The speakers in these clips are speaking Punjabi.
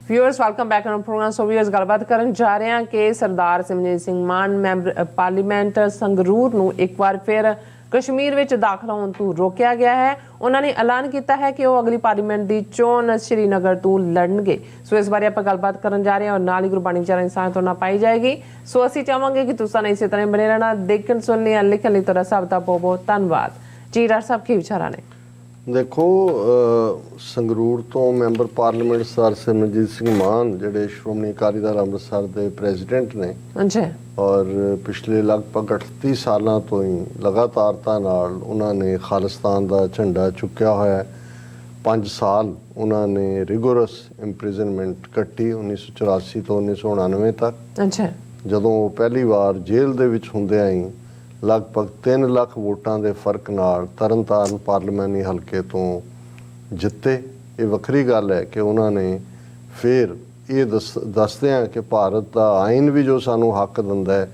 Viewers welcome back on programme. So viewers गलबात करन जा रहे हैं कि सरदार सिमरजीत सिंह मान मैंबर पार्लीमेंट संगरूर ਨੂੰ एक बार फिर कश्मीर ਵਿੱਚ दाखिल होने ਤੋਂ रोकया गया है। उन्होंने ऐलान किया है कि वो अगली पार्लीमेंट की चोन श्रीनगर तो लड़नगे। सो इस बारे आप गलबात करन जा रहे हैं और नाल ही गुरबाणी विचार इंसान तो ना पाई जाएगी। सो असी चाहांगे कि तुसां ने इसी तरह बने रहना। देखन सुनने या लिखन लई तुहाडा सब दा बहुत बहुत धन्नवाद जी। डॉक्टर साहब की विचार ने देखो संगरूर तो मैंबर पार्लीमेंट सरदार सिमरजीत सिंह मान ਜਿਹੜੇ ਸ਼੍ਰੋਮਣੀ ਅਕਾਲੀ ਦਲ ਅੰਮ੍ਰਿਤਸਰ ਦੇ ਪ੍ਰੈਜ਼ੀਡੈਂਟ ਨੇ ਔਰ ਪਿਛਲੇ ਲਗਭਗ 38 ਸਾਲਾਂ ਤੋਂ ਹੀ ਲਗਾਤਾਰਤਾ ਨਾਲ ਉਹਨਾਂ ਨੇ ਖਾਲਿਸਤਾਨ ਦਾ ਝੰਡਾ ਚੁੱਕਿਆ ਹੋਇਆ। 5 ਸਾਲ ਉਹਨਾਂ ਨੇ ਰਿਗੋਰਸ ਇੰਪ੍ਰਿਜ਼ਨਮੈਂਟ ਕੱਟੀ 1984 ਤੋਂ 1999 ਤੱਕ। ਜਦੋਂ ਉਹ ਪਹਿਲੀ ਵਾਰ ਜੇਲ੍ਹ ਦੇ ਵਿੱਚ ਹੁੰਦਿਆਂ ਹੀ ਲਗਭਗ 3 ਲੱਖ ਵੋਟਾਂ ਦੇ ਫਰਕ ਨਾਲ ਤਰਨਤਾਰਨ ਪਾਰਲੀਮਾਨੀ ਹਲਕੇ ਤੋਂ ਜਿੱਤੇ। ਇਹ ਵੱਖਰੀ ਗੱਲ ਹੈ ਕਿ ਉਹਨਾਂ ਨੇ ਫਿਰ ਇਹ ਦੱਸਦੇ ਆ ਕਿ ਭਾਰਤ ਦਾ ਆਇਨ ਵੀ ਜੋ ਸਾਨੂੰ ਹੱਕ ਦਿੰਦਾ ਹੈ,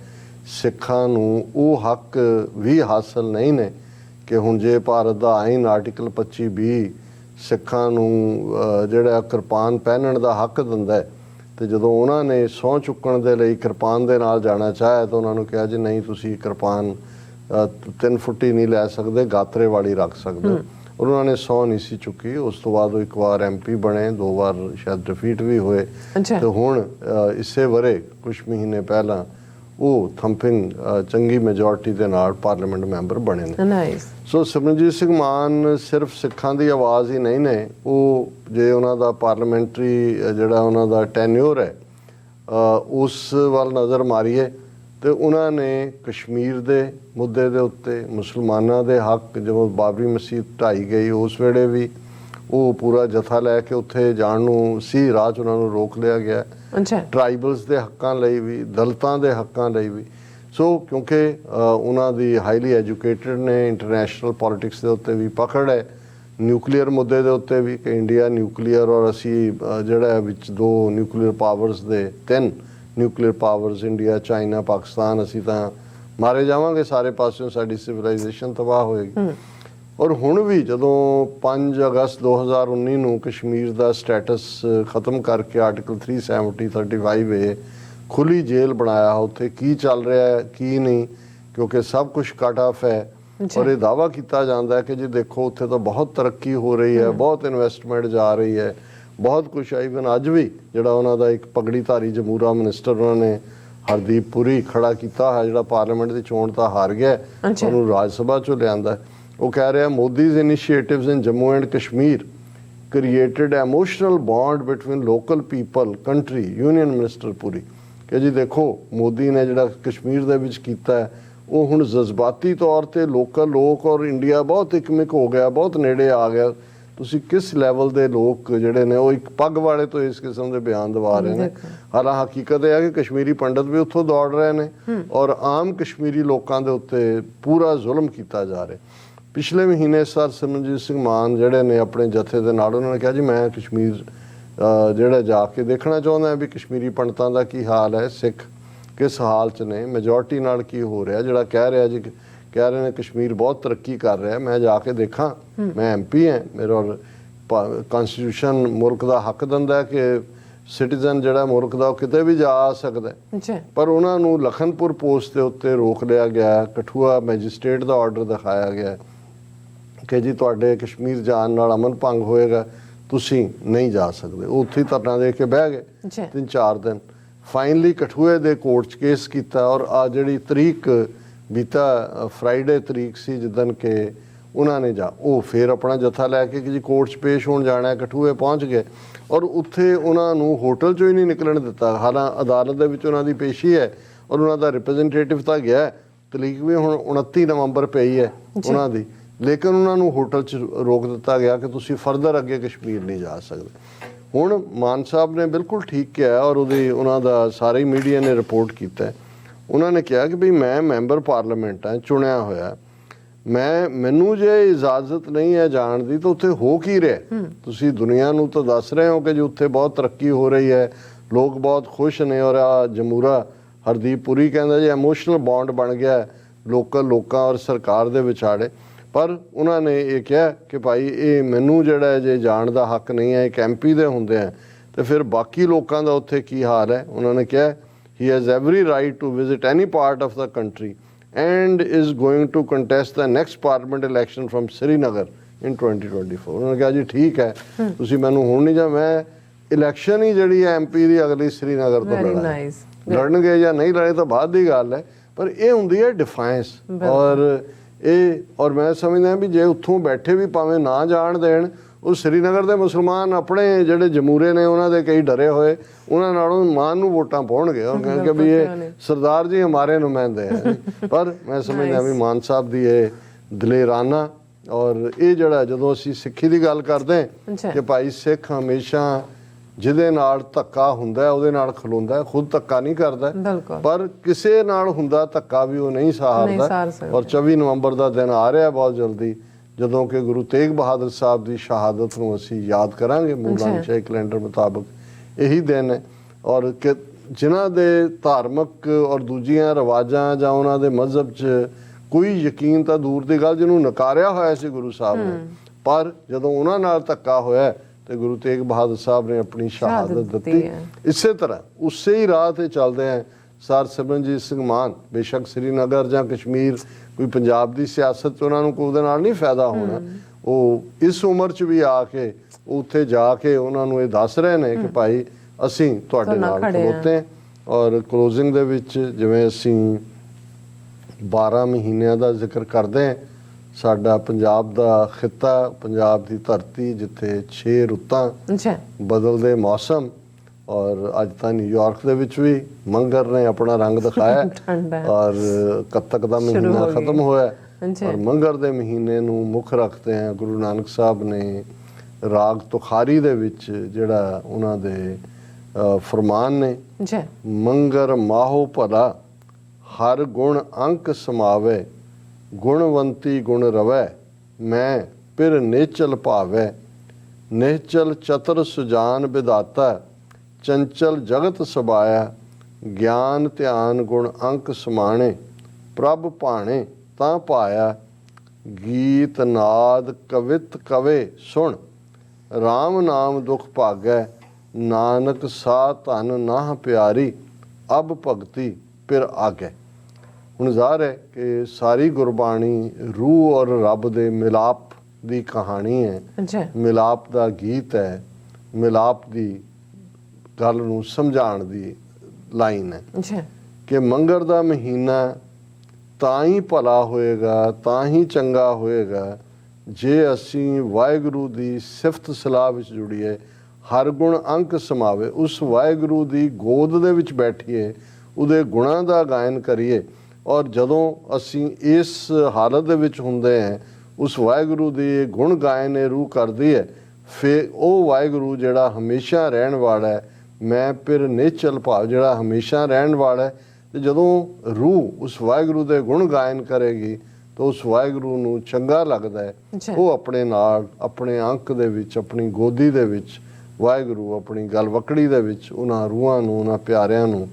ਸਿੱਖਾਂ ਨੂੰ ਉਹ ਹੱਕ ਵੀ ਹਾਸਲ ਨਹੀਂ ਨੇ ਕਿ ਹੁਣ ਜੇ ਭਾਰਤ ਦਾ ਆਇਨ ਆਰਟੀਕਲ 25(b) ਸਿੱਖਾਂ ਨੂੰ ਜਿਹੜਾ ਕਿਰਪਾਨ ਪਹਿਨਣ ਦਾ ਹੱਕ ਦਿੰਦਾ ਹੈ, ਤੇ ਜਦੋਂ ਉਹਨਾਂ ਨੇ ਸਹੁੰ ਚੁੱਕਣ ਦੇ ਲਈ ਕਿਰਪਾਨ ਦੇ ਨਾਲ ਜਾਣਾ ਚਾਹਿਆ ਤਾਂ ਉਹਨਾਂ ਨੂੰ ਕਿਹਾ ਜੀ ਨਹੀਂ, ਤੁਸੀਂ ਕਿਰਪਾਨ 3 ਫੁੱਟੀ ਨਹੀਂ ਲੈ ਸਕਦੇ, ਗਾਤਰੇ ਵਾਲੀ ਰੱਖ ਸਕਦੇ। ਉਹਨਾਂ ਨੇ ਸਹੁੰ ਨਹੀਂ ਸੀ ਚੁੱਕੀ। ਉਸ ਤੋਂ ਬਾਅਦ ਉਹ ਇੱਕ ਵਾਰ MP ਬਣੇ, 2 ਵਾਰ ਸ਼ਾਇਦ ਡਿਫੀਟ ਵੀ ਹੋਏ, ਤੇ ਹੁਣ ਇਸੇ ਵਰੇ ਕੁਝ ਮਹੀਨੇ ਪਹਿਲਾਂ ਉਹ ਥੰਪਿੰਗ ਚੰਗੀ ਮੈਜੋਰਟੀ ਦੇ ਨਾਲ ਪਾਰਲੀਮੈਂਟ ਮੈਂਬਰ ਬਣੇ ਨੇ। ਸੋ ਸਿਮਰਨਜੀਤ ਸਿੰਘ ਮਾਨ ਸਿਰਫ ਸਿੱਖਾਂ ਦੀ ਆਵਾਜ਼ ਹੀ ਨਹੀਂ ਨੇ। ਉਹ ਜੇ ਉਹਨਾਂ ਦਾ ਪਾਰਲੀਮੈਂਟਰੀ ਜਿਹੜਾ ਉਹਨਾਂ ਦਾ ਟੈਨਿਓਰ ਹੈ ਉਸ ਵੱਲ ਨਜ਼ਰ ਮਾਰੀਏ ਤੇ ਉਹਨਾਂ ਨੇ ਕਸ਼ਮੀਰ ਦੇ ਮੁੱਦੇ ਦੇ ਉੱਤੇ, ਮੁਸਲਮਾਨਾਂ ਦੇ ਹੱਕ, ਜਦੋਂ ਬਾਬਰੀ ਮਸਜਿਦ ਢਾਈ ਗਈ ਉਸ ਵੇਲੇ ਵੀ ਉਹ ਪੂਰਾ ਜਥਾ ਲੈ ਕੇ ਉੱਥੇ ਜਾਣ ਨੂੰ ਸੀ, ਰਾਹ 'ਚ ਉਹਨਾਂ ਨੂੰ ਰੋਕ ਲਿਆ ਗਿਆ। ਟਰਾਈਬਲਸ ਦੇ ਹੱਕਾਂ ਲਈ ਵੀ, ਦਲਿਤਾਂ ਦੇ ਹੱਕਾਂ ਲਈ ਵੀ। ਸੋ ਕਿਉਂਕਿ ਉਹਨਾਂ ਦੀ ਹਾਈਲੀ ਐਜੂਕੇਟਡ ਨੇ, ਇੰਟਰਨੈਸ਼ਨਲ ਪੋਲੀਟਿਕਸ ਦੇ ਉੱਤੇ ਵੀ ਪਕੜ ਹੈ, ਨਿਊਕਲੀਅਰ ਮੁੱਦੇ ਦੇ ਉੱਤੇ ਵੀ ਕਿ ਇੰਡੀਆ ਨਿਊਕਲੀਅਰ ਔਰ ਅਸੀਂ ਜਿਹੜਾ ਵਿੱਚ 2 ਨਿਊਕਲੀਅਰ ਪਾਵਰਸ ਦੇ 3 nuclear powers India, China, Pakistan, ਅਸੀਂ ਤਾਂ ਮਾਰੇ ਜਾਵਾਂਗੇ ਸਾਰੇ ਪਾਸਿਓਂ, ਸਾਡੀ ਸਿਵਲਾਈਜੇਸ਼ਨ ਤਬਾਹ ਹੋਏਗੀ। ਔਰ ਹੁਣ ਵੀ ਜਦੋਂ 5 ਅਗਸਤ 2019 ਨੂੰ ਕਸ਼ਮੀਰ ਦਾ ਸਟੇਟਸ ਖਤਮ ਕਰਕੇ ਆਰਟੀਕਲ 370(35)(a) ਖੁੱਲੀ ਜੇਲ੍ਹ ਬਣਾਇਆ, ਉੱਥੇ ਕੀ ਚੱਲ ਰਿਹਾ ਹੈ ਕੀ ਨਹੀਂ, ਕਿਉਂਕਿ ਸਭ ਕੁਝ ਕੱਟ ਆਫ ਹੈ। ਔਰ ਇਹ ਦਾਅਵਾ ਕੀਤਾ ਜਾਂਦਾ ਹੈ ਕਿ ਜੀ ਦੇਖੋ ਉੱਥੇ ਤਾਂ ਬਹੁਤ ਤਰੱਕੀ ਹੋ ਰਹੀ ਹੈ, ਬਹੁਤ ਇਨਵੈਸਟਮੈਂਟ ਜਾ ਰਹੀ ਹੈ, ਬਹੁਤ ਕੁਛ ਹੈ। ਈਵਨ ਅੱਜ ਵੀ ਜਿਹੜਾ ਉਹਨਾਂ ਦਾ ਇੱਕ ਪਗੜੀਧਾਰੀ ਜਮੂਰਾ ਮਿਨਿਸਟਰ ਉਹਨਾਂ ਨੇ ਹਰਦੀਪ ਪੁਰੀ ਖੜਾ ਕੀਤਾ ਹੈ, ਜਿਹੜਾ ਪਾਰਲੀਮੈਂਟ ਦੀ ਚੋਣ ਤਾਂ ਹਾਰ ਗਿਆ, ਉਹਨੂੰ ਰਾਜ ਸਭਾ 'ਚੋਂ ਲਿਆਂਦਾ। ਉਹ ਕਹਿ ਰਿਹਾ Modi's initiatives in Jammu and Kashmir created emotional bond between local people country union minister Puri ਕਿ ਜੀ ਦੇਖੋ ਮੋਦੀ ਨੇ ਜਿਹੜਾ ਕਸ਼ਮੀਰ ਦੇ ਵਿੱਚ ਕੀਤਾ ਹੈ ਉਹ ਹੁਣ ਜਜ਼ਬਾਤੀ ਤੌਰ 'ਤੇ ਲੋਕਲ ਲੋਕ ਔਰ ਇੰਡੀਆ ਬਹੁਤ ਇਕਮਿਕ ਹੋ ਗਿਆ, ਬਹੁਤ ਨੇੜੇ ਆ ਗਿਆ। ਤੁਸੀਂ ਕਿਸ ਲੈਵਲ ਦੇ ਲੋਕ ਜਿਹੜੇ ਨੇ ਉਹ ਇੱਕ ਪੱਗ ਵਾਲੇ ਤੋਂ ਇਸ ਕਿਸਮ ਦੇ ਬਿਆਨ ਦਵਾ ਰਹੇ ਨੇ। ਹਾਲਾਂ ਹਕੀਕਤ ਇਹ ਹੈ ਕਿ ਕਸ਼ਮੀਰੀ ਪੰਡਤ ਵੀ ਉੱਥੋਂ ਦੌੜ ਰਹੇ ਨੇ ਔਰ ਆਮ ਕਸ਼ਮੀਰੀ ਲੋਕਾਂ ਦੇ ਉੱਤੇ ਪੂਰਾ ਜ਼ੁਲਮ ਕੀਤਾ ਜਾ ਰਿਹਾ। ਪਿਛਲੇ ਮਹੀਨੇ ਸਰ ਸਿਮਰਨਜੀਤ ਸਿੰਘ ਮਾਨ ਜਿਹੜੇ ਨੇ ਆਪਣੇ ਜਥੇ ਦੇ ਨਾਲ ਉਹਨਾਂ ਨੇ ਕਿਹਾ ਜੀ ਮੈਂ ਕਸ਼ਮੀਰ ਜਿਹੜਾ ਜਾ ਕੇ ਦੇਖਣਾ ਚਾਹੁੰਦਾ ਵੀ ਕਸ਼ਮੀਰੀ ਪੰਡਤਾਂ ਦਾ ਕੀ ਹਾਲ ਹੈ, ਸਿੱਖ ਕਿਸ ਹਾਲ 'ਚ ਨੇ, ਮੈਜੋਰਟੀ ਨਾਲ ਕੀ ਹੋ ਰਿਹਾ। ਜਿਹੜਾ ਕਹਿ ਰਿਹਾ ਜੀ ਕਹਿ ਰਹੇ ਨੇ ਕਸ਼ਮੀਰ ਬਹੁਤ ਤਰੱਕੀ ਕਰ ਰਿਹਾ, ਮੈਂ ਜਾ ਕੇ ਦੇਖਾਂ, ਮੈਂ MP ਹਾਂ, ਮੇਰਾ ਕਨਸਟੀਟਿਊਸ਼ਨ ਮੁਲਕ ਦਾ ਹੱਕ ਦਿੰਦਾ ਕਿ ਸਿਟੀਜ਼ਨ ਜਿਹੜਾ ਮੁਲਕ ਦਾ ਉਹ ਕਿਤੇ ਵੀ ਜਾ ਸਕਦਾ। ਪਰ ਉਹਨਾਂ ਨੂੰ ਲਖਨਪੁਰ ਪੋਸਟ ਦੇ ਉੱਤੇ ਰੋਕ ਲਿਆ ਗਿਆ। ਕਠੂਆ ਮੈਜਿਸਟ੍ਰੇਟ ਦਾ ਆਰਡਰ ਦਿਖਾਇਆ ਗਿਆ ਕਿ ਜੀ ਤੁਹਾਡੇ ਕਸ਼ਮੀਰ ਜਾਣ ਨਾਲ ਅਮਨ ਭੰਗ ਹੋਏਗਾ, ਤੁਸੀਂ ਨਹੀਂ ਜਾ ਸਕਦੇ। ਉਹ ਉੱਥੇ ਧਰਨਾ ਦੇ ਕੇ ਬਹਿ ਗਏ 3-4 ਦਿਨ। ਫਾਈਨਲੀ ਕਠੂਏ ਦੇ ਕੋਰਟ 'ਚ ਕੇਸ ਕੀਤਾ ਔਰ ਆ ਜਿਹੜੀ ਤਰੀਕ ਬੀਤਾ ਫਰਾਈਡੇ ਤਰੀਕ ਸੀ ਜਿੱਦਣ ਕਿ ਉਹਨਾਂ ਨੇ ਉਹ ਫਿਰ ਆਪਣਾ ਜਥਾ ਲੈ ਕੇ ਕਿ ਜੀ ਕੋਰਟ 'ਚ ਪੇਸ਼ ਹੋਣ ਜਾਣਾ। ਕਠੂਏ ਪਹੁੰਚ ਗਏ ਔਰ ਉੱਥੇ ਉਹਨਾਂ ਨੂੰ ਹੋਟਲ 'ਚੋਂ ਹੀ ਨਹੀਂ ਨਿਕਲਣ ਦਿੱਤਾ। ਹਾਲਾਂ ਅਦਾਲਤ ਦੇ ਵਿੱਚ ਉਹਨਾਂ ਦੀ ਪੇਸ਼ੀ ਹੈ ਔਰ ਉਹਨਾਂ ਦਾ ਰਿਪਰੈਜ਼ੈਂਟੇਟਿਵ ਤਾਂ ਗਿਆ, ਤਰੀਕ ਵੀ ਹੁਣ 29 ਨਵੰਬਰ ਪਈ ਹੈ ਉਹਨਾਂ ਦੀ, ਲੇਕਿਨ ਉਹਨਾਂ ਨੂੰ ਹੋਟਲ 'ਚ ਰੋਕ ਦਿੱਤਾ ਗਿਆ ਕਿ ਤੁਸੀਂ ਫਰਦਰ ਅੱਗੇ ਕਸ਼ਮੀਰ ਨਹੀਂ ਜਾ ਸਕਦੇ। ਹੁਣ ਮਾਨ ਸਾਹਿਬ ਨੇ ਬਿਲਕੁਲ ਠੀਕ ਕਿਹਾ ਔਰ ਉਹਨਾਂ ਦਾ ਸਾਰੇ ਮੀਡੀਆ ਨੇ ਰਿਪੋਰਟ ਕੀਤਾ। ਉਹਨਾਂ ਨੇ ਕਿਹਾ ਕਿ ਵੀ ਮੈਂ ਮੈਂਬਰ ਪਾਰਲੀਮੈਂਟ ਹਾਂ, ਚੁਣਿਆ ਹੋਇਆ, ਮੈਨੂੰ ਜੇ ਇਜਾਜ਼ਤ ਨਹੀਂ ਹੈ ਜਾਣ ਦੀ ਤਾਂ ਉੱਥੇ ਹੋ ਕੀ ਰਿਹਾ। ਤੁਸੀਂ ਦੁਨੀਆ ਨੂੰ ਤਾਂ ਦੱਸ ਰਹੇ ਹੋ ਕਿ ਜੀ ਉੱਥੇ ਬਹੁਤ ਤਰੱਕੀ ਹੋ ਰਹੀ ਹੈ, ਲੋਕ ਬਹੁਤ ਖੁਸ਼ ਨੇ। ਔਰ ਆ ਜਮੂਰਾ ਹਰਦੀਪ ਪੁਰੀ ਕਹਿੰਦਾ ਜੀ ਐਮੋਸ਼ਨਲ ਬੌਂਡ ਬਣ ਗਿਆ ਲੋਕਲ ਲੋਕਾਂ ਔਰ ਸਰਕਾਰ ਦੇ ਵਿਚਾਲੇ। ਪਰ ਉਹਨਾਂ ਨੇ ਇਹ ਕਿਹਾ ਕਿ ਭਾਈ ਇਹ ਮੈਨੂੰ ਜਿਹੜਾ ਜੇ ਜਾਣ ਦਾ ਹੱਕ ਨਹੀਂ ਹੈ, ਇੱਕ MP ਦੇ ਹੁੰਦੇ ਆ ਤੇ ਫਿਰ ਬਾਕੀ ਲੋਕਾਂ ਦਾ ਉੱਥੇ ਕੀ ਹਾਲ ਹੈ। ਉਹਨਾਂ ਨੇ ਕਿਹਾ he has every right to visit any part of the country and is going to contest the next parliament election from Srinagar in 2024। ਉਹਨਾਂ ਨੇ ਕਿਹਾ ਜੀ ਠੀਕ ਹੈ, ਤੁਸੀਂ ਮੈਨੂੰ ਹੁਣ ਨਹੀਂ, ਜਾਂ ਮੈਂ ਇਲੈਕਸ਼ਨ ਹੀ ਜਿਹੜੀ ਹੈ MP ਦੀ ਅਗਲੀ ਸ੍ਰੀਨਗਰ ਤੋਂ Very ਲੜਾਂ। nice. ਲੜਨਗੇ ਜਾਂ ਨਹੀਂ ਲੜੇ ਤਾਂ ਬਾਅਦ ਦੀ ਗੱਲ ਹੈ, ਪਰ ਇਹ ਹੁੰਦੀ ਹੈ ਡਿਫਾਈਂਸ। ਔਰ ਮੈਂ ਸਮਝਦਾ ਵੀ ਜੇ ਉੱਥੋਂ ਬੈਠੇ ਵੀ ਭਾਵੇਂ ਨਾ ਜਾਣ ਦੇਣ, ਉਹ ਸ੍ਰੀਨਗਰ ਦੇ ਮੁਸਲਮਾਨ ਆਪਣੇ ਜਿਹੜੇ ਜਮੂਰੇ ਨੇ ਉਹਨਾਂ ਦੇ ਕਈ ਡਰੇ ਹੋਏ, ਉਹਨਾਂ ਨਾਲੋਂ ਮਾਨ ਨੂੰ ਵੋਟਾਂ ਪਾਉਣਗੇ। ਉਹ ਕਹਿਣਗੇ ਵੀ ਇਹ ਸਰਦਾਰ ਜੀ ਹਮਾਰੇ ਨੁਮਾਇੰਦੇ ਹੈ। ਪਰ ਮੈਂ ਸਮਝਦਾ ਵੀ ਮਾਨ ਸਾਹਿਬ ਦੀ ਇਹ ਦਲੇਰਾਨਾ, ਔਰ ਇਹ ਜਿਹੜਾ ਜਦੋਂ ਅਸੀਂ ਸਿੱਖੀ ਦੀ ਗੱਲ ਕਰਦੇ ਕਿ ਭਾਈ ਸਿੱਖ ਹਮੇਸ਼ਾ ਜਿਹਦੇ ਨਾਲ ਧੱਕਾ ਹੁੰਦਾ ਉਹਦੇ ਨਾਲ ਖਲੋਂਦਾ, ਖੁਦ ਧੱਕਾ ਨਹੀਂ ਕਰਦਾ, ਪਰ ਕਿਸੇ ਨਾਲ ਹੁੰਦਾ ਧੱਕਾ ਵੀ ਉਹ ਨਹੀਂ ਸਹਾਰਦਾ। ਔਰ 24 ਨਵੰਬਰ ਦਾ ਦਿਨ ਆ ਰਿਹਾ ਬਹੁਤ ਜਲਦੀ, ਜਦੋਂ ਕਿ ਗੁਰੂ ਤੇਗ ਬਹਾਦਰ ਸਾਹਿਬ ਦੀ ਸ਼ਹਾਦਤ ਨੂੰ ਅਸੀਂ ਯਾਦ ਕਰਾਂਗੇ ਮੁਗਲਾਂ ਸ਼ਾਹੀ ਕੈਲੰਡਰ ਮੁਤਾਬਕ ਇਹੀ ਦਿਨ ਹੈ। ਔਰ ਕਿ ਜਿਨ੍ਹਾਂ ਦੇ ਧਾਰਮਿਕ ਔਰ ਦੂਜੀਆਂ ਰਿਵਾਜਾਂ ਜਾਂ ਉਹਨਾਂ ਦੇ ਮਜ਼ਹਬ 'ਚ ਕੋਈ ਯਕੀਨ ਤਾਂ ਦੂਰ ਦੀ ਗੱਲ, ਜਿਹਨੂੰ ਨਕਾਰਿਆ ਹੋਇਆ ਸੀ ਗੁਰੂ ਸਾਹਿਬ ਨੇ, ਪਰ ਜਦੋਂ ਉਹਨਾਂ ਨਾਲ ਧੱਕਾ ਹੋਇਆ ਤੇ ਗੁਰੂ ਤੇਗ ਬਹਾਦਰ ਸਾਹਿਬ ਨੇ ਆਪਣੀ ਸ਼ਹਾਦਤ ਦਿੱਤੀ। ਇਸੇ ਤਰ੍ਹਾਂ ਉਸੇ ਹੀ ਰਾਹ ਤੇ ਚੱਲਦੇ ਆ ਸਰ ਸਿਮਰਨਜੀਤ ਸਿੰਘ ਮਾਨ। ਬੇਸ਼ੱਕ ਸ੍ਰੀਨਗਰ ਜਾਂ ਕਸ਼ਮੀਰ ਕੋਈ ਪੰਜਾਬ ਦੀ ਸਿਆਸਤ 'ਚ ਉਹਨਾਂ ਨੂੰ ਕੋਈ ਉਹਦੇ ਨਾਲ ਨਹੀਂ ਫਾਇਦਾ ਹੋਣਾ, ਉਹ ਇਸ ਉਮਰ 'ਚ ਵੀ ਆ ਕੇ ਉੱਥੇ ਜਾ ਕੇ ਉਹਨਾਂ ਨੂੰ ਇਹ ਦੱਸ ਰਹੇ ਨੇ ਕਿ ਭਾਈ ਅਸੀਂ ਤੁਹਾਡੇ ਨਾਲ ਖਲੋਤੇ ਹਾਂ। ਔਰ ਕਲੋਜ਼ਿੰਗ ਦੇ ਵਿੱਚ ਜਿਵੇਂ ਅਸੀਂ 12 ਮਹੀਨਿਆਂ ਦਾ ਜ਼ਿਕਰ ਕਰਦੇ ਹਾਂ, ਸਾਡਾ ਪੰਜਾਬ ਦਾ ਖਿੱਤਾ, ਪੰਜਾਬ ਦੀ ਧਰਤੀ ਜਿੱਥੇ 6 ਰੁੱਤਾਂ, ਬਦਲਦੇ ਮੌਸਮ, ਔਰ ਅੱਜ ਤਾਂ ਨਿਊਯਾਰਕ ਦੇ ਵਿੱਚ ਵੀ ਮੰਗਰ ਨੇ ਆਪਣਾ ਰੰਗ ਦਿਖਾਇਆ, ਔਰ ਕੱਤਕ ਦਾ ਮਹੀਨਾ ਖਤਮ ਹੋਇਆ, ਔਰ ਮੰਗਰ ਦੇ ਮਹੀਨੇ ਨੂੰ ਮੁੱਖ ਰੱਖਦੇ ਆ ਗੁਰੂ ਨਾਨਕ ਸਾਹਿਬ ਨੇ ਰਾਗ ਤੁਖਾਰੀ ਦੇ ਵਿੱਚ ਜਿਹੜਾ ਉਹਨਾਂ ਦੇ ਫਰਮਾਨ ਨੇ, ਮੰਗਰ ਮਾਹੋ ਭਲਾ ਹਰ ਗੁਣ ਅੰਕ ਸਮਾਵੇ, ਗੁਣਵੰਤੀ ਗੁਣ ਰਵੈ ਮੈਂ ਪਿਰ ਨੇਚਲ ਭਾਵੈ, ਨਿਹਚਲ ਚਤਰ ਸੁਜਾਨ ਵਿਦਾਤਾ ਚੰਚਲ ਜਗਤ ਸਬਾਇਆ, ਗਿਆਨ ਧਿਆਨ ਗੁਣ ਅੰਕ ਸਮਾਣੇ ਪ੍ਰਭ ਭਾਣੇ ਤਾਂ ਪਾਇਆ, ਗੀਤ ਨਾਦ ਕਵਿਤ ਕਵੇ ਸੁਣ RAM ਨਾਮ ਦੁਖ ਭਾਗੈ, ਨਾਨਕ ਸਾ ਧਨ ਨਾਹ ਪਿਆਰੀ ਅਬ ਭਗਤੀ ਪਿਰ ਆਗੈ। ਹੁਣ ਜ਼ਾਹਰ ਹੈ ਕਿ ਸਾਰੀ ਗੁਰਬਾਣੀ ਰੂਹ ਔਰ ਰੱਬ ਦੇ ਮਿਲਾਪ ਦੀ ਕਹਾਣੀ ਹੈ, ਮਿਲਾਪ ਦਾ ਗੀਤ ਹੈ, ਮਿਲਾਪ ਦੀ ਗੱਲ ਨੂੰ ਸਮਝਾਉਣ ਦੀ ਲਾਈਨ ਹੈ ਕਿ ਮੰਗਰ ਦਾ ਮਹੀਨਾ ਤਾਂ ਹੀ ਭਲਾ ਹੋਏਗਾ, ਤਾਂ ਹੀ ਚੰਗਾ ਹੋਏਗਾ ਜੇ ਅਸੀਂ ਵਾਹਿਗੁਰੂ ਦੀ ਸਿਫਤ ਸਲਾਹ ਵਿੱਚ ਜੁੜੀਏ, ਹਰ ਗੁਣ ਅੰਕ ਸਮਾਵੇ, ਉਸ ਵਾਹਿਗੁਰੂ ਦੀ ਗੋਦ ਦੇ ਵਿੱਚ ਬੈਠੀਏ, ਉਹਦੇ ਗੁਣਾਂ ਦਾ ਗਾਇਨ ਕਰੀਏ। ਔਰ ਜਦੋਂ ਅਸੀਂ ਇਸ ਹਾਲਤ ਦੇ ਵਿੱਚ ਹੁੰਦੇ ਹਾਂ, ਉਸ ਵਾਹਿਗੁਰੂ ਦੀ ਗੁਣ ਗਾਇਨ ਇਹ ਰੂਹ ਕਰਦੀ ਹੈ, ਫਿਰ ਉਹ ਵਾਹਿਗੁਰੂ ਜਿਹੜਾ ਹਮੇਸ਼ਾ ਰਹਿਣ ਵਾਲਾ ਹੈ, ਮੈਂ ਫਿਰ ਨਿਹਚਲ ਭਾਵ ਜਿਹੜਾ ਹਮੇਸ਼ਾ ਰਹਿਣ ਵਾਲਾ ਹੈ, ਤੇ ਜਦੋਂ ਰੂਹ ਉਸ ਵਾਹਿਗੁਰੂ ਦੇ ਗੁਣ ਗਾਇਨ ਕਰੇਗੀ ਤਾਂ ਉਸ ਵਾਹਿਗੁਰੂ ਨੂੰ ਚੰਗਾ ਲੱਗਦਾ ਹੈ, ਉਹ ਆਪਣੇ ਨਾਲ ਆਪਣੇ ਅੰਕ ਦੇ ਵਿੱਚ, ਆਪਣੀ ਗੋਦੀ ਦੇ ਵਿੱਚ ਵਾਹਿਗੁਰੂ ਆਪਣੀ ਗਲਵਕੜੀ ਦੇ ਵਿੱਚ ਉਹਨਾਂ ਰੂਹਾਂ ਨੂੰ, ਉਹਨਾਂ ਪਿਆਰਿਆਂ ਨੂੰ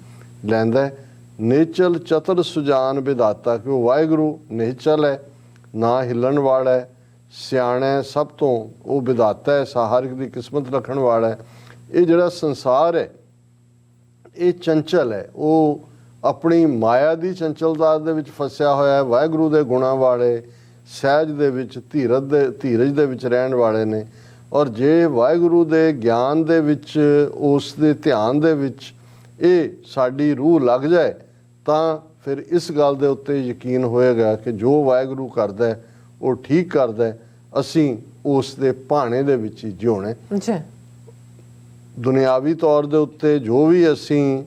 ਲੈਂਦਾ ਹੈ। ਨਿਹਚਲ ਚਤਰ ਸੁਜਾਨ ਵਿਦਾਤਾ, ਕਿ ਉਹ ਵਾਹਿਗੁਰੂ ਨਿਹਚਲ ਹੈ, ਨਾ ਹਿੱਲਣ ਵਾਲਾ ਹੈ, ਸਿਆਣਾ ਹੈ, ਸਭ ਤੋਂ ਉਹ ਵਿਦਾਤਾ ਹੈ, ਹਰ ਇੱਕ ਦੀ ਕਿਸਮਤ ਰੱਖਣ ਵਾਲਾ ਹੈ। ਇਹ ਜਿਹੜਾ ਸੰਸਾਰ ਹੈ ਇਹ ਚੰਚਲ ਹੈ, ਉਹ ਆਪਣੀ ਮਾਇਆ ਦੀ ਚੰਚਲਤਾ ਦੇ ਵਿੱਚ ਫਸਿਆ ਹੋਇਆ ਹੈ। ਵਾਹਿਗੁਰੂ ਦੇ ਗੁਣਾਂ ਵਾਲੇ ਸਹਿਜ ਦੇ ਵਿੱਚ, ਧੀਰਜ ਦੇ ਵਿੱਚ ਰਹਿਣ ਵਾਲੇ ਨੇ। ਔਰ ਜੇ ਵਾਹਿਗੁਰੂ ਦੇ ਗਿਆਨ ਦੇ ਵਿੱਚ, ਉਸ ਦੇ ਧਿਆਨ ਦੇ ਵਿੱਚ ਇਹ ਸਾਡੀ ਰੂਹ ਲੱਗ ਜਾਏ ਤਾਂ ਫਿਰ ਇਸ ਗੱਲ ਦੇ ਉੱਤੇ ਯਕੀਨ ਹੋਏਗਾ ਕਿ ਜੋ ਵਾਹਿਗੁਰੂ ਕਰਦਾ ਹੈ ਉਹ ਠੀਕ ਕਰਦਾ ਹੈ, ਅਸੀਂ ਉਸ ਦੇ ਭਾਣੇ ਦੇ ਵਿੱਚ ਹੀ ਜਿਉਣਾ। ਦੁਨਿਆਵੀ ਤੌਰ ਦੇ ਉੱਤੇ ਜੋ ਵੀ ਅਸੀਂ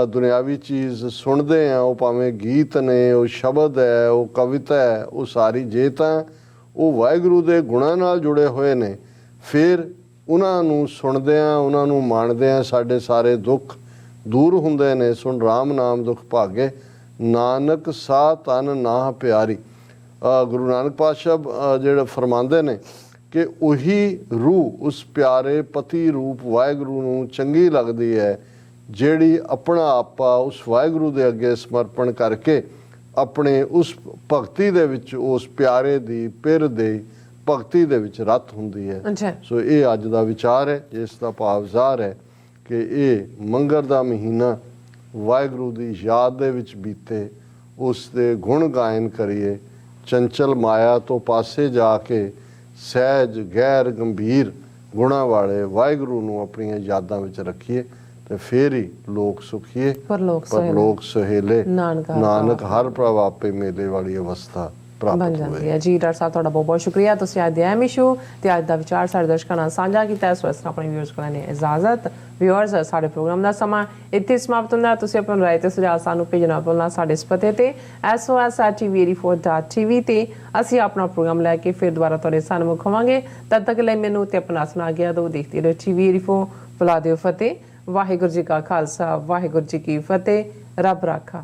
ਦੁਨਿਆਵੀ ਚੀਜ਼ ਸੁਣਦੇ ਹਾਂ, ਉਹ ਭਾਵੇਂ ਗੀਤ ਨੇ, ਉਹ ਸ਼ਬਦ ਹੈ, ਉਹ ਕਵਿਤਾ ਹੈ, ਉਹ ਸਾਰੀ ਜੇ ਤਾਂ ਉਹ ਵਾਹਿਗੁਰੂ ਦੇ ਗੁਣਾਂ ਨਾਲ ਜੁੜੇ ਹੋਏ ਨੇ, ਫਿਰ ਉਹਨਾਂ ਨੂੰ ਸੁਣਦਿਆਂ, ਉਹਨਾਂ ਨੂੰ ਮੰਨਦਿਆਂ ਸਾਡੇ ਸਾਰੇ ਦੁੱਖ ਦੂਰ ਹੁੰਦੇ ਨੇ। ਸੁਣ RAM ਨਾਮ ਦੁਖ ਭਾਗੇ, ਨਾਨਕ ਸਾ ਤਨ ਨਾਹ ਪਿਆਰੀ। ਗੁਰੂ ਨਾਨਕ ਪਾਤਸ਼ਾਹ ਜਿਹੜੇ ਫਰਮਾਉਂਦੇ ਨੇ ਕਿ ਉਹੀ ਰੂਹ ਉਸ ਪਿਆਰੇ ਪਤੀ ਰੂਪ ਵਾਹਿਗੁਰੂ ਨੂੰ ਚੰਗੀ ਲੱਗਦੀ ਹੈ ਜਿਹੜੀ ਆਪਣਾ ਆਪਾ ਉਸ ਵਾਹਿਗੁਰੂ ਦੇ ਅੱਗੇ ਸਮਰਪਣ ਕਰਕੇ ਆਪਣੇ ਉਸ ਭਗਤੀ ਦੇ ਵਿੱਚ, ਉਸ ਪਿਆਰੇ ਦੀ ਪਿਰ ਦੇ ਭਗਤੀ ਦੇ ਵਿੱਚ ਰਤ ਹੁੰਦੀ ਹੈ। ਸੋ ਇਹ ਅੱਜ ਦਾ ਵਿਚਾਰ ਹੈ, ਜਿਸ ਦਾ ਭਾਵ ਜ਼ਾਹਰ ਹੈ ਕਿ ਇਹ ਮੰਗਰ ਦਾ ਮਹੀਨਾ ਵਾਹਿਗੁਰੂ ਦੀ ਯਾਦ ਦੇ ਵਿੱਚ ਬੀਤੇ, ਉਸ ਦੇ ਗੁਣ ਗਾਇਨ ਕਰੀਏ, ਚੰਚਲ ਮਾਇਆ ਤੋਂ ਪਾਸੇ ਜਾ ਕੇ ਸਹਿਜ ਗੈਰ ਗੰਭੀਰ ਗੁਣਾਂ ਵਾਲੇ ਵਾਹਿਗੁਰੂ ਨੂੰ ਆਪਣੀਆਂ ਯਾਦਾਂ ਵਿੱਚ ਰੱਖੀਏ ਤੇ ਫੇਰ ਹੀ ਲੋਕ ਸੁਖੀਏ ਪਰਲੋਕ ਸੁਹੇਲੇ। ਨਾਨਕ ਹਰ ਪ੍ਰਭ ਆਪੇ ਮੇਲੇ ਵਾਲੀ ਅਵਸਥਾ ਬਣ ਪ੍ਰਾਪਤ ਜਾਂਦੀ ਹੋਏ। ਹੈ ਜੀ। ਡਾਕਟਰ ਸਾਹਿਬ ਤੁਹਾਡਾ ਬਹੁਤ ਬਹੁਤ ਸ਼ੁਕਰੀਆ, ਤੁਸੀਂ ਅੱਜ ਦੇ ਅਹਿਮ ਇਸ਼ੂ ਤੇ ਅੱਜ ਦਾ ਵਿਚਾਰ ਸਾਡੇ ਦਰਸ਼ਕਾਂ ਨਾਲ ਸਾਂਝਾ ਕੀਤਾ। ਇਸ ਵਾਸਤੇ ਆਪਣੇ ਵਿਊਅਰਸ ਕੋਲ ਨੇ ਇਜਾਜ਼ਤ। ਵਿਊਅਰਸ, ਸਾਡੇ ਪ੍ਰੋਗਰਾਮ ਦਾ ਸਮਾਂ ਇੱਥੇ ਸਮਾਪਤ ਹੁੰਦਾ। ਤੁਸੀਂ ਆਪਣੀ ਰਾਏ ਤੇ ਸੁਝਾਅ ਸਾਨੂੰ ਭੇਜਣਾ ਭੁੱਲਣਾ ਸਾਡੇ ਇਸ ਪਤੇ ਤੇ sos@tv84.tv ਤੇ ਅਸੀਂ ਆਪਣਾ ਪ੍ਰੋਗਰਾਮ ਲੈ ਕੇ ਫਿਰ ਦੁਬਾਰਾ ਤੁਹਾਡੇ ਸਾਹਮਣੇ ਹੋਵਾਂਗੇ। ਤਦ ਤੱਕ ਲਈ ਮੈਨੂੰ ਤੇ ਆਪਣਾ ਸੁਣਾ ਗਿਆ ਦੋ ਦੇਖਦੇ ਰਹੋ TV84। ਬੁਲਾ ਦਿਓ ਫਤਿਹ। ਵਾਹਿਗੁਰੂ ਜੀ ਕਾ ਖਾਲਸਾ, ਵਾਹਿਗੁਰੂ ਜੀ ਕੀ ਫਤਿਹ। ਰੱਬ ਰਾਖਾ।